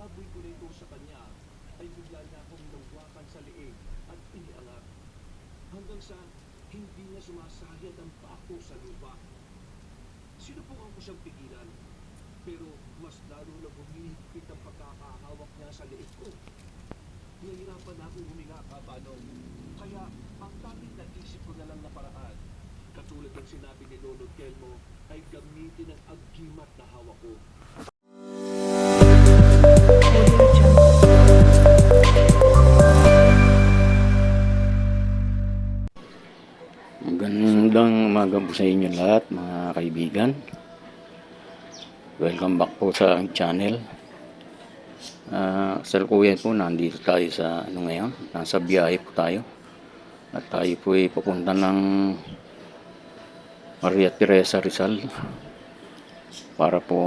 pagbaboy ko nito sa kanya, ay bigla niya akong nawakan sa leeg at iniangat. Hanggang sa hindi niya sumasayad ang pako sa lupa. Sinubukan ko siyang pigilan, pero mas lalo na humihigpit ang pagkakahawak niya sa leeg ko. Nahirapan na akong huminga kabanong. Kaya ang tanging naisip ko na lang na paraan, katulad ng sinabi ni Lolo Telmo, ay gamitin ang agimat na hawak ko. Magandang umaga po sa inyo lahat, mga kaibigan. Welcome back po sa aking channel. Kasalukuyan po, nandito tayo sa ngayon. Nasa biyahe po tayo. At tayo po ay pupunta ng Maria Teresa Rizal para po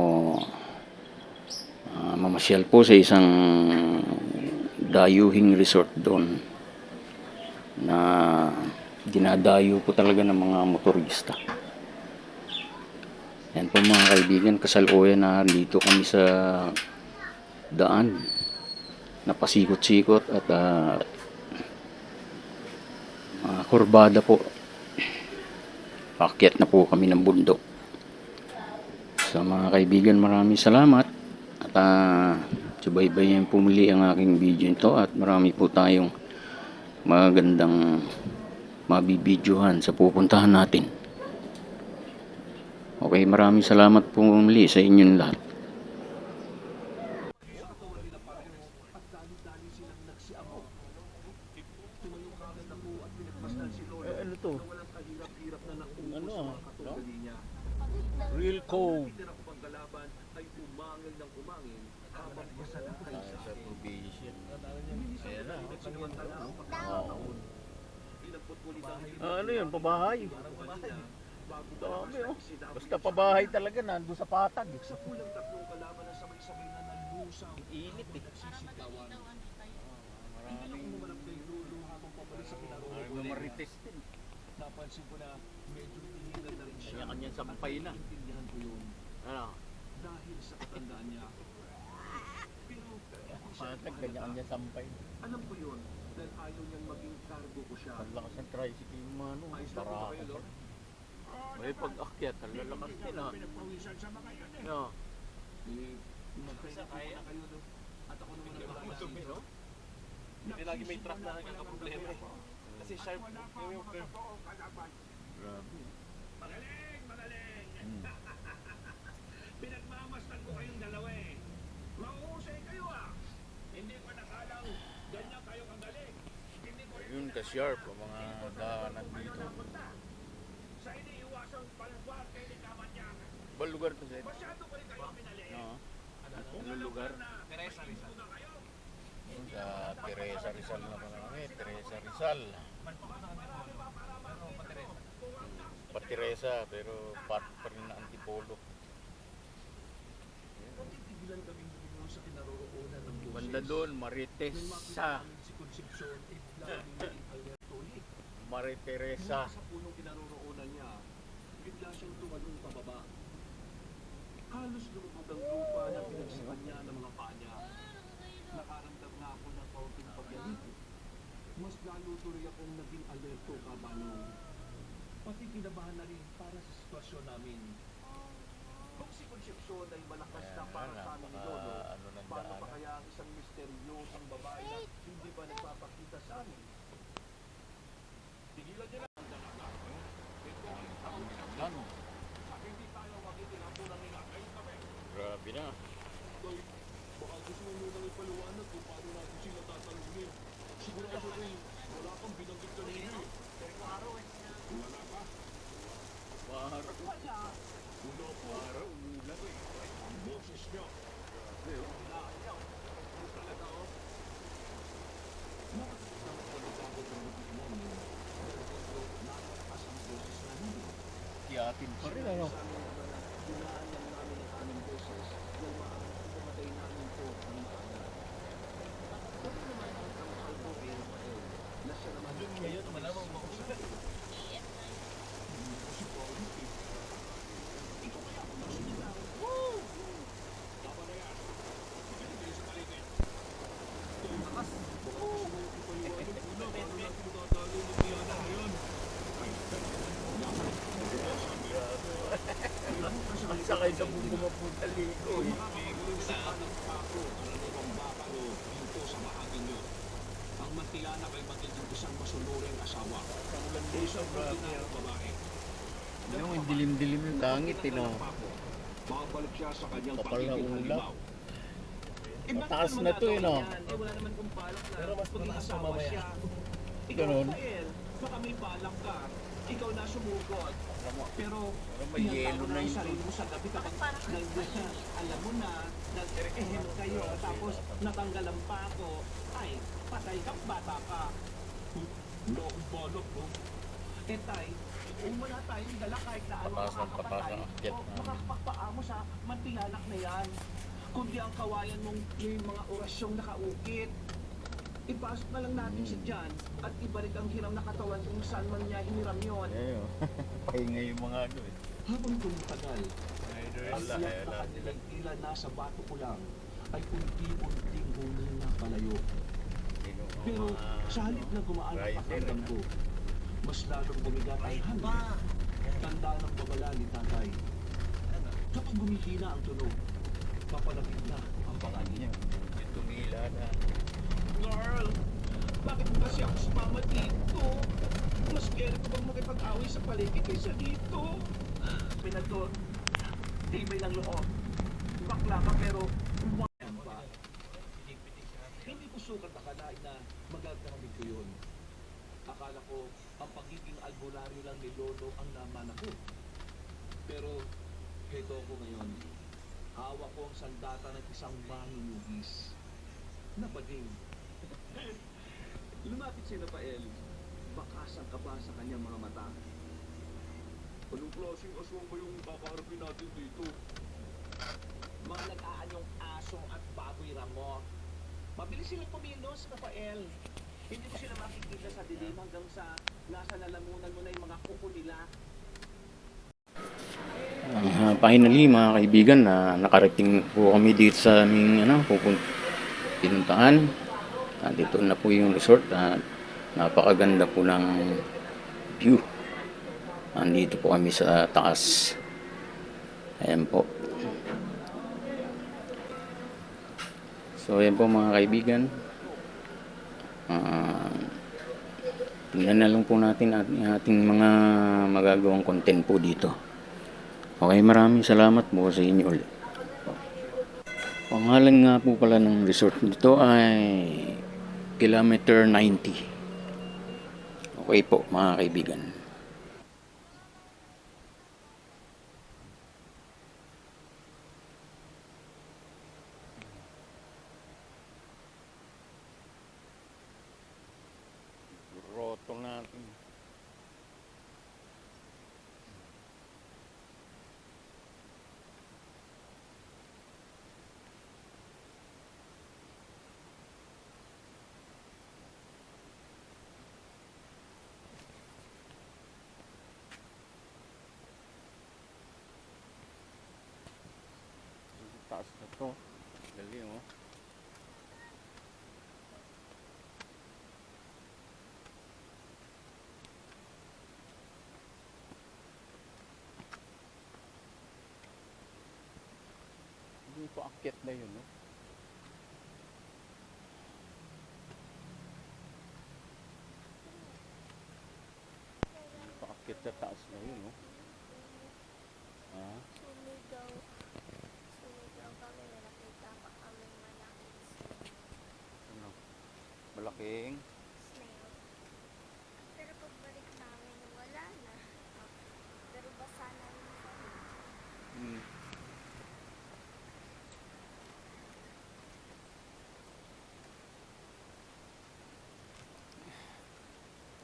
mamasyal po sa isang dayuhing resort doon na dinadayo po talaga ng mga motorista. Yan po mga kaibigan, kasalukuyan na dito kami sa daan, napasikot-sikot at kurbada po. Paakyat na po kami ng bundok. So mga kaibigan, maraming salamat at subaybayan po muli ang aking video ito at marami po tayong magandang mabibidyohan sa pupuntahan natin. Okay, maraming salamat po muli sa inyong lahat. Ano to? Ano? Real code. Sa probinsya. Ayan na. Ano yun? Pabahay. Dami oh. Basta pabahay talaga nandun sa patag. Init eh. Maraming marites din. Napansin ko na medyo tinigan na rin siya. Kanya-kanyang sampay na. Naintindihan ko yun. Ano? Dahil sa katandaan niya. Pero, Patag, kanya-kanyang sampay. alam ko yun. Dahil ayaw niyang maging cargo ko siya. Ang lakas ng tricycle yung mga ano. Ayos lang po ba kayo, Lord? May pag-akyat, ang lalakas din ha. No. Magkaya na kayo, no? At ako naman ang bahala. Hindi lagi may truck na nagkakaproblema eh. Kasi sharp yung curve. Grabe. Magaling! Pinagmamastan ko kayong dalawa eh. Mahuhusay kayo ah. Hindi ko nakalang ganyan kayo kagaling. Hindi ko rin Yun ka-sharp ang mga daanan dito. sa iniiwasang palagwag kay likaman niya. Ba lugar to Zed? Masyado ko rin kayo pinali. No. Anong lugar? Teresa Rizal. Sa Teresa Rizal na pala kami. Teresa Rizal. Pateresa pero part pa rin na Antipolo. Titigilan kaming bumulong sa kinaroroonan ng Diyos. Banda doon, Maritesa. Si Concepcion, ay bigla kaming naging alerto ulit. Mariteresa. Sa punong kinaroroonan niya, bigla siyang tumalong pababa. Halos lumubog ang lupa na pinagsipan niya ng mga paa niya. Nakaramdam na ako ng kaunting pagyanig. Mas lalo tuloy akong naging alerto kabanong. Pati kinabahan na rin para sa sitwasyon namin. Kung si Concepcion ay malakas na para sa amin ni Lolo, Ano ng paano daan? pa kaya ang isang misteryosang babae na hindi pa nagpapakita sa amin? Tigilan niya na ang dalaga. Ito ang taong Ano? at hindi tayo magiginapunan nila ngayong kami. Grabe na. Toy, baka gusto mo muna ipaliwanag kung paano natin sila tatanungin. Sigurado rin, wala kang binanggit kanina eh. Wala pa. Wala. Wala po. Para umulan. Ang boses niya. Ayaw. Ano talaga oh? Nakakita ng pagkakot ng bukit namin. Dahil dito, nakalakas ang boses namin. Tiyatin pa rin ano. Dinaan lang namin ang aming boses dahil maaaring ikamatay namin po ang tayo. Pati naman ang kamahal ko ay Rafael na siya naman ngayon malamang mausap. Hindi ko si Paul eh. Ito kaya ako nang sinila. Woo! Tama na yan. Magaling kayo sa paligid. masunuring asawa. Isang ordinaryong babae. Yung dilim-dilim yung langit, eh, no? Babalik siya sa kanyang Kapal na pagiging ulap. halimaw. Mataas na to, eh, no? Wala naman kung balak na pero mas mataas pa mamaya. Ikaw, Ganun. Rafael, baka may balak ka. Ikaw na sumugod. Pero may yelo na yun. sarili mo sa gabi kapag alam mo na, nag-ehem kayo, tapos natanggal ang pako, ay, patay kang bata ka. Lokong bolok mo. Eh tay, kung wala tayong dala kahit na ano Pataas ng makakapatay, akyat. o makakapagpaa mo sa mantilalak na yan. Kundi ang kawayan mong may mga orasyong nakaukit. Ipasok na lang natin siya dyan at ibalik ang hiram na katawan kung saan man niya hiniram yun. Ayun. Pahinga yung mga ano, eh. Habang tumatagal, ang Wala, siyak na wala. kanilang tila nasa bato ko lang ay unti-unting huling na palayo. Pero sa halip na gumaan ang pakiramdam ko, mas lalong bumigat ang hangin. Tanda ng babala ni tatay. Kapag gumihina ang tunog, papalapit na ang pangalan. Yung tumila na. Girl, bakit mo kasi ako sumama dito? Mas scary ko bang makipag-away sa paligid kaysa dito? Pinato, tibay ng loob. Bakla ka pero umayan pa. Hindi ko sukat akalain na magagamit ko yun. Akala ko ang pagiging albularyo lang ni Lolo ang naman ako. Pero heto ko ngayon. Hawak ko ang sandata ng isang manunugis. Napading. Lumapit si Rafael. Bakasan ka ba sa kanyang mga mata? Anong klaseng aswang ba yung kakaharapin natin dito? Mga nag-aanyong aso at baboy ramo. Mabilis silang pumilos, Rafael. Hindi ko sila makikita sa dilim hanggang sa nasa lalamunan mo na yung mga kuko nila. Finally mga kaibigan na nakarating po kami dito sa aming pinuntahan. Dito na po yung resort at napakaganda po ng view. Andito po kami sa taas. Ayan po. So ayan po mga kaibigan. Tingnan na lang po natin ating mga magagawang content po dito. Okay, maraming salamat po sa inyo ulit. Pangalan nga po pala ng resort nito ay Kilometer 90. Okay po mga kaibigan. Roto natin. Taas na to. Dali, oh. Hindi pa akyat na yun, no? Hindi pa akyat sa taas na yun, no? Ah, Sumigaw. Sumigaw kami. May nakita pa kami malaking ano? Malaking. snail. Pero pagbalik namin, wala na. Pero basa na rin kami. Hmm.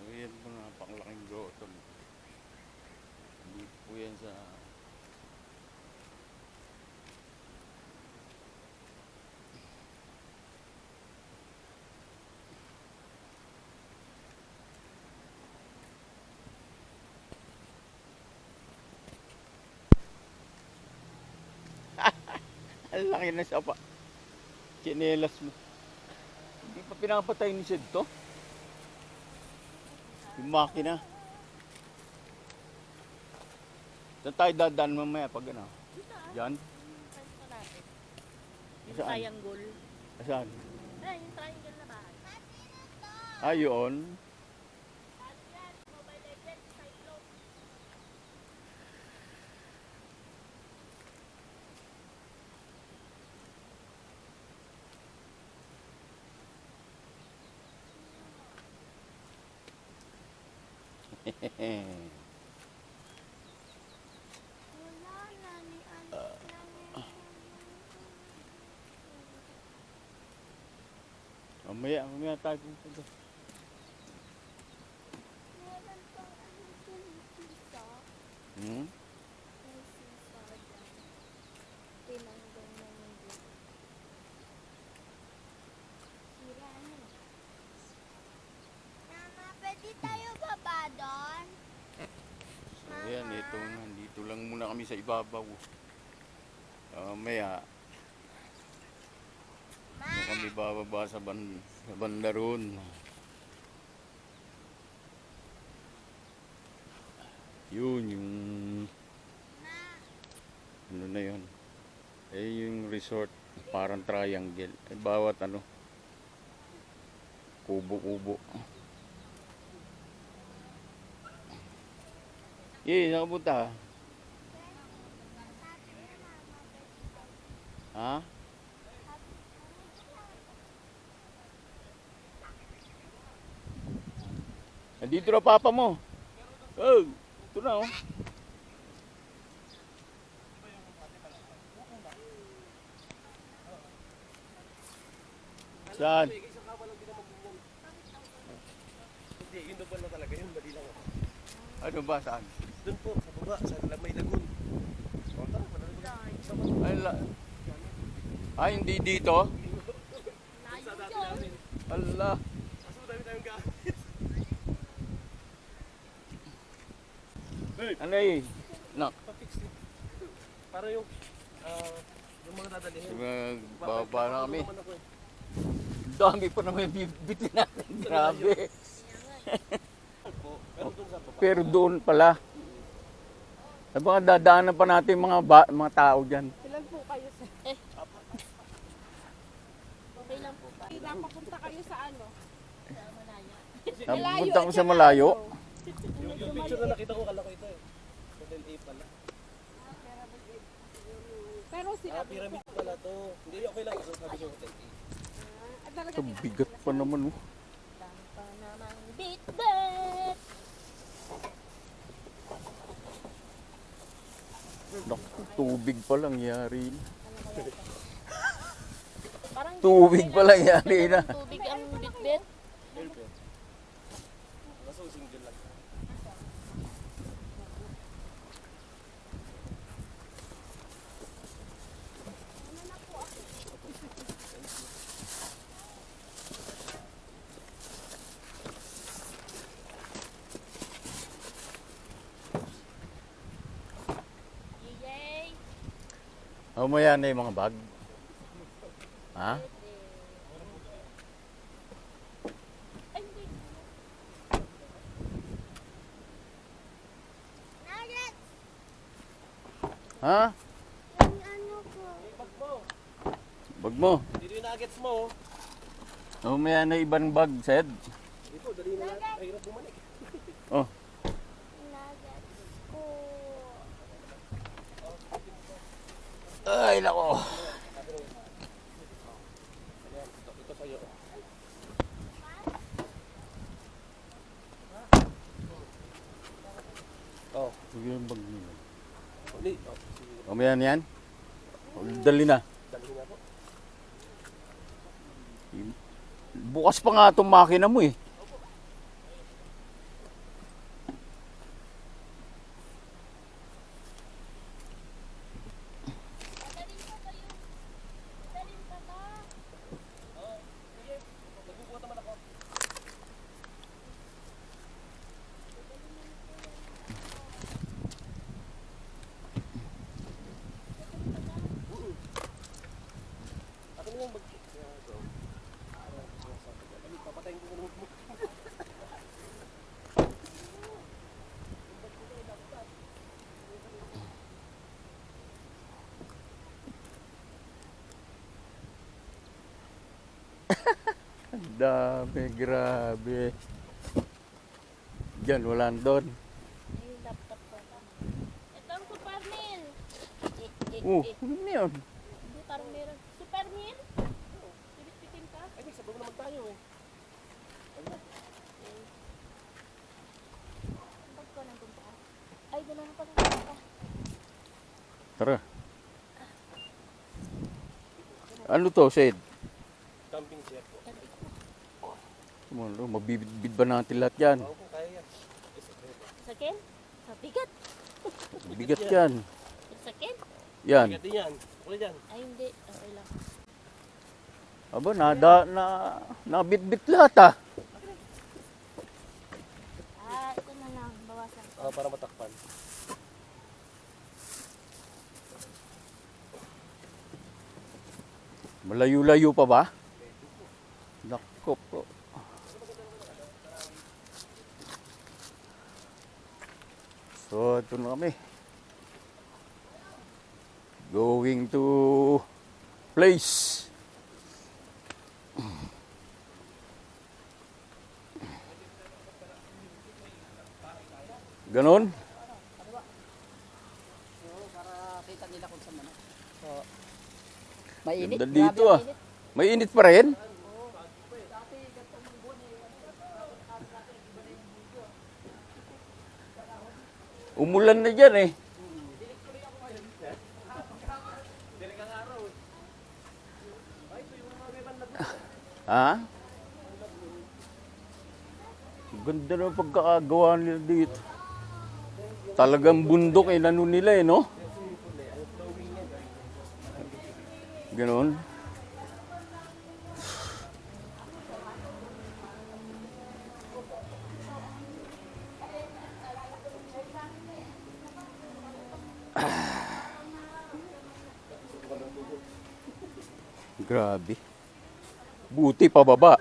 Ayan po, napakalaking grotto. Hindi po yan sa... Ang laki na sapa. Chinelas mo. Hindi pa pinapatay ni Sid to. Yung makina. Saan tayo dadaan mamaya pag ano? Diyan? Pwede natin. Yung Saan? triangle. Saan? Ayun, yung triangle na bahay. Ayun. Wala na ni anak namin. Mamaya tayo pupunta. Meron pang ano dyan, sisa. Hmm? May sisa dyan. Tinanggal na yung dito. Sira na. Mama, pwede tayo baba doon? So yan, ito na. Dito lang muna kami sa ibabaw. Mamaya, doon kami bababa sa banda roon. Yun, yung ano na yun. Yung resort, parang triangle. Bawat kubo-kubo. Saan ka punta? Ha? Nandito na papa mo. Oh, ito na oh. Saan? Hindi, yun doon pala talaga yun, mali lang ako. Ano ba? Saan? Doon po, sa baba, sa may lagoon. O, tara, Hindi dito? sa dati namin. Allah. Mas madami tayong gamit. Ano eh? Nak. Pa-fix din. Para yung mga dadalihin. Bababa na kami. Naman ako eh. Dami pa naman yung bitin natin. Grabe. Po, pero doon sa baba. Pero doon pala. Baka dadaanan pa natin mga tao dyan. Ilan po kayo sa... Okay lang po ba? Napapunta kayo sa ano? Napunta ko sa malayo. Yung picture na nakita ko, kala ko ito eh. Hotel A pala. Pero sila... Pyramid pala to. Hindi, okay lang. Kasi sabi ko Hotel A. Talaga Ito, bigat pa naman oh. Dami pa namang bit-bit. Naku, tubig pa lang yari na. Parang Tubig pa lang yari na. tubig ang bit-bit. Kaso single lang. Yay! Mamaya na yung mga bag. Ha? Nuggets! Ha? Yung ano ko. Bag mo. Dito yung nuggets mo. Mamaya na ibang bag, Sed. Dito, dali na lang. Mahirap bumalik. Oh. Nuggets ko. Ay, nako. Ito sa'yo. Oh, Sige yung bag nyo. uli. Oh, sige. Mamaya na yan. Dali na. Dali na po. Bukas pa nga itong makina mo eh. Dadalhin pa ba yun? Dadalhin pa ba? Nagbubuhat naman ako. Akin mo yung bag. Papatayin ko muna mo. Ang dami, grabe. Diyan, wala doon. Ay, laptop ko. Ito ang Super Meal. Ano yun? Hindi, parang meron. Super Meal? Pipit-pitin ka? Ay, may sabaw naman tayo eh. Ano to, Sid? Camping chair po. Mabibid ba natin lahat yan? Oo po, kaya yan. Sakin? Mabigat. Bigat yan. Sakin? Yan. Bigat din yan. Wala dyan. Ay, hindi. Okay lang. Aba, nabitbit lahat ah. Ito na lang. Bawasan ko. Para matakpan. Malayo-layo pa ba? Nako po. So, ito na kami. Going to place. Ganon? Mainit. Ganda Grabe dito ang ah. init. May init pa rin? Umulan na dyan eh. Ha? Ganda na pagkakagawa nila dito. Talagang bundok eh, nano nila eh, no? Ganon. Grabe. Buti pababa.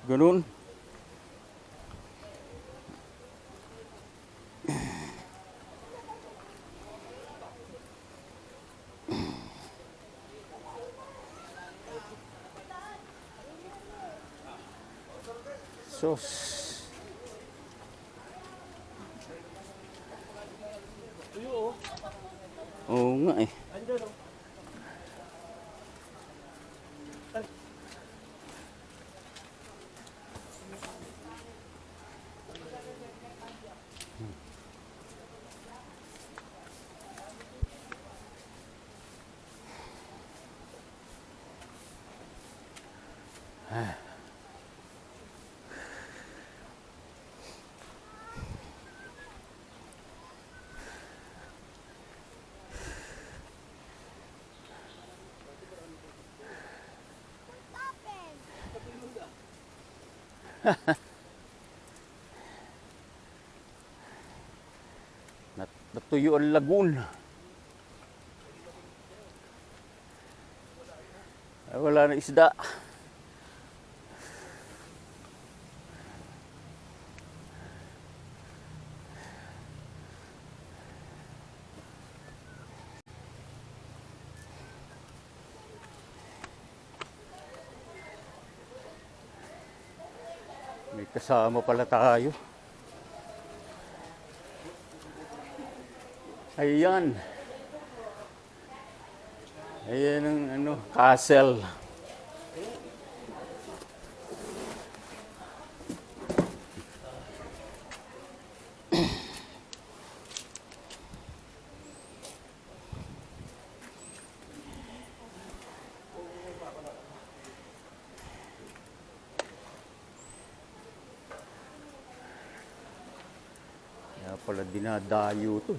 Ganun. Sos. Oo nga eh. Natuyo ang lagoon. Ay, wala na isda. May kasama pala tayo. Ayan. Ayan ang ano, castle. Kaya pala dinadayo to.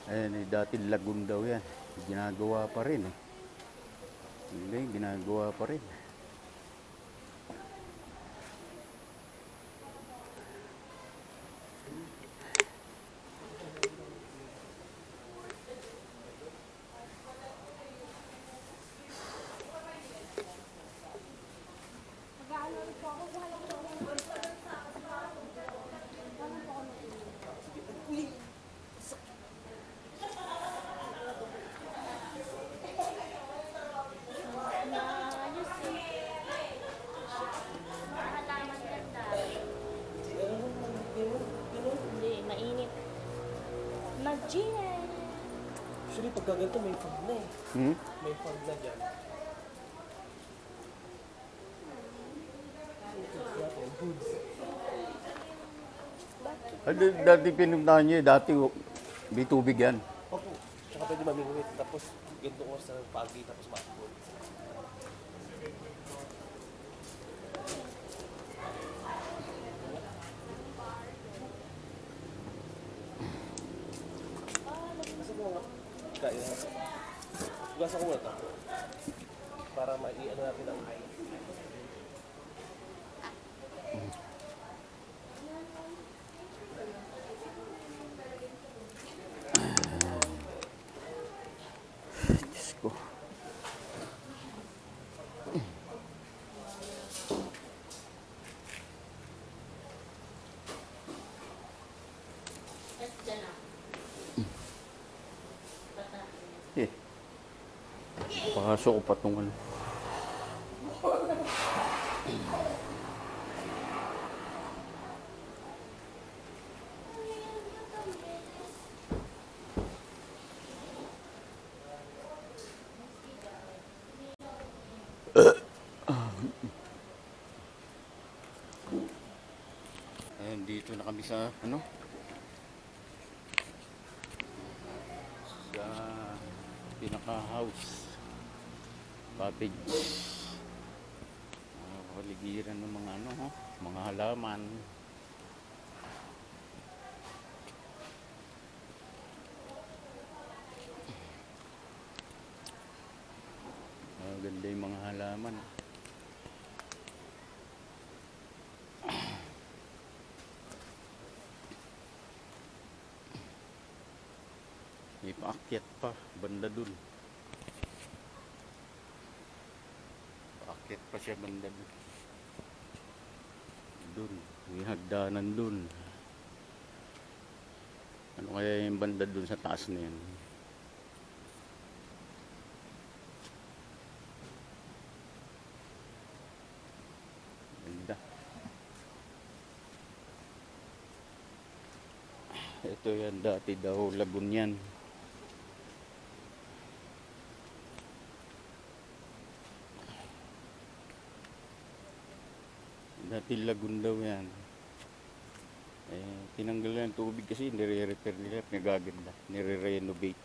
Ayan eh, dati lagoon daw yan. Ginagawa pa rin eh. Hindi, ginagawa pa rin. ganito may fog na eh. Hmm? May fog na dyan. Foods. Dati pinuntahan niyo, dati may tubig yan. Opo. Tsaka pwede mamingwit. Tapos ganito ko sa pagi. Tapos makakul. Kasi mo nga. Kaya. Gasa ko muna ito. Para mai-ano natin ang eye. Diyos ko. Eh. Pasok ko pa itong ano. Ayan, dito na kami sa ano? Sa pinaka-house. Cottage. Paligiran ng mga ano, mga halaman. Ganda yung mga halaman. May paakyat pa, banda dun. Paakyat pa siya banda dun. Dun, may hagdanan dun. Ano kaya yung banda dun sa taas na yan? Ganda. Ito yan, dati daw lagun yan. Dati lagun daw yan. Tinanggal na yung tubig kasi nire-repair nila at nagaganda. Nire-renovate.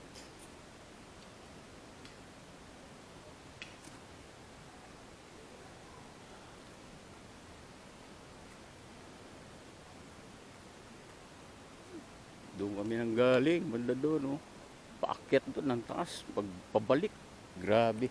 Doon kami nang galing, banda doon, oh. Paakyat doon ng taas, pabalik. Grabe.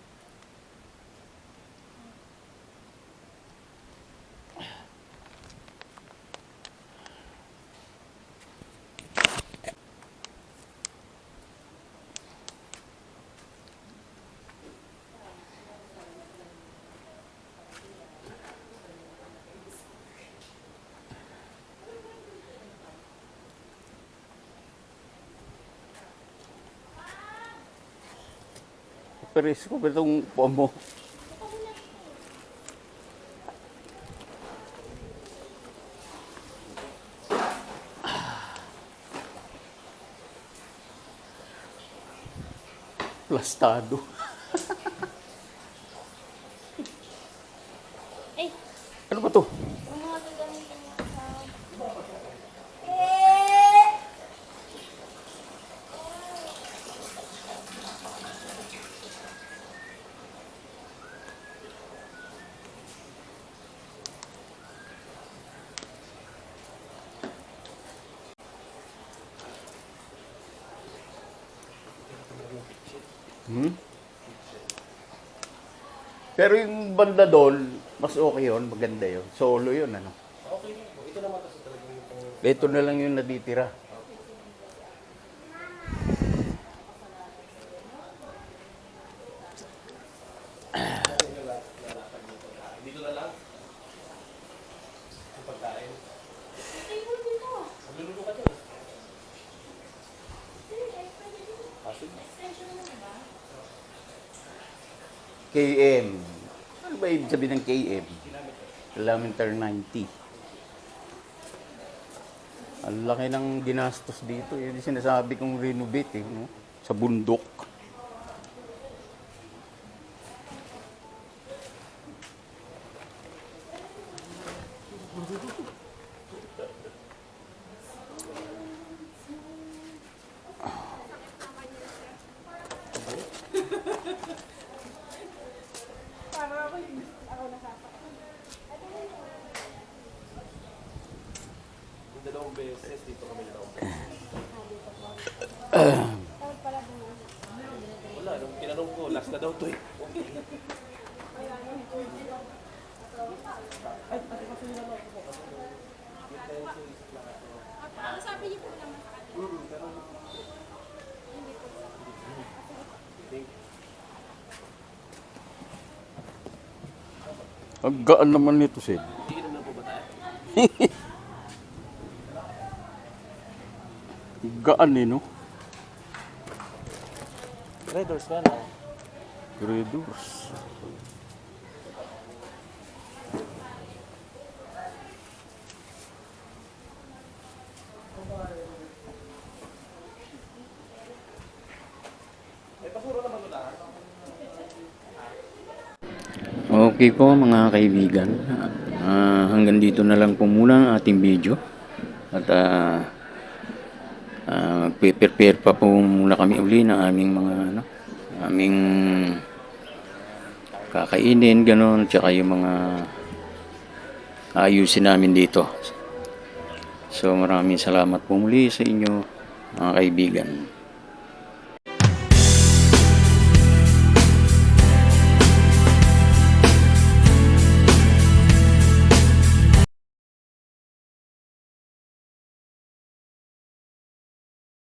Pares ko ba itong pomo? Plastado. Ay, Ano ba to? ang mga gagamitin mo sa... Hmm? Pero yung banda doon, mas okay yun, maganda yun. Solo yun, ano? Okay. Ito naman kasi talagang yung pang... Ito na lang yung natitira. Dito na lang. Yung pagkain. Magluluto ka dyan. Asin. KM. Ano ba ibig sabihin ng KM? Kilometer 90. Ang laki ng ginastos dito. Yun yung sinasabi kong renovate, eh, no? Sa bundok. Para ako nasasaktan. Yung dalawang beses, dito kami dalawang beses. Tawag pala doon. Wala, nung tinanong ko, last na daw to eh. Ano sabi niyo po naman sa kanya? Ang gaan naman nito, Sid. Iinom na po ba tayo? Ang gaan eh, no? Red doors nga na. Corridors. May pasuro naman wala. Okay po mga kaibigan, hanggang dito na lang po muna ang ating video at prepare pa po muna kami uli ng aming mga aming kakainin ganon, tsaka yung mga ayusin namin dito. So maraming salamat po muli sa inyo mga kaibigan.